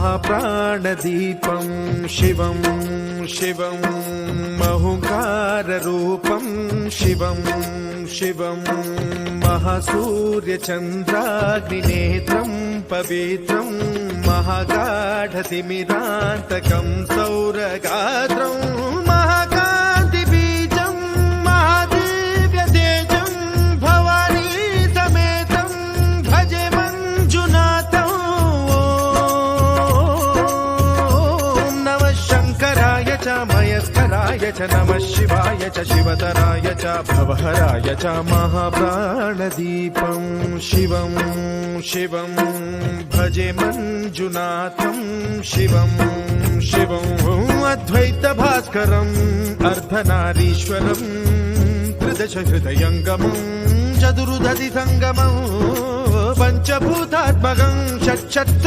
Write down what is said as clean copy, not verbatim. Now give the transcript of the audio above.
महाप्राणदीपं शिवं शिवं महुकाररूपं शिवं शिवं महासूर्यचन्द्राग्निनेत्रं पवित्रं महागाढतिमिरान्तकं सौरगात्रं महाकान्तिबीजं महादिव्यतेजं भवानी समेतं भजे मञ्जुनाथं। ॐ नमः शङ्कराय च मयस्कराय च नमः शिवाय च शिवतराय च भवहराय च महाप्राणदीपं शिवं शिवं भजे मञ्जुनाथं शिवं शिवं अद्वैतभास्करम् अर्धनारीश्वरं त्रिदशहृदयङ्गमं चतुर्दधिसङ्गमं पञ्चभूतात्मकं षट्शत्रु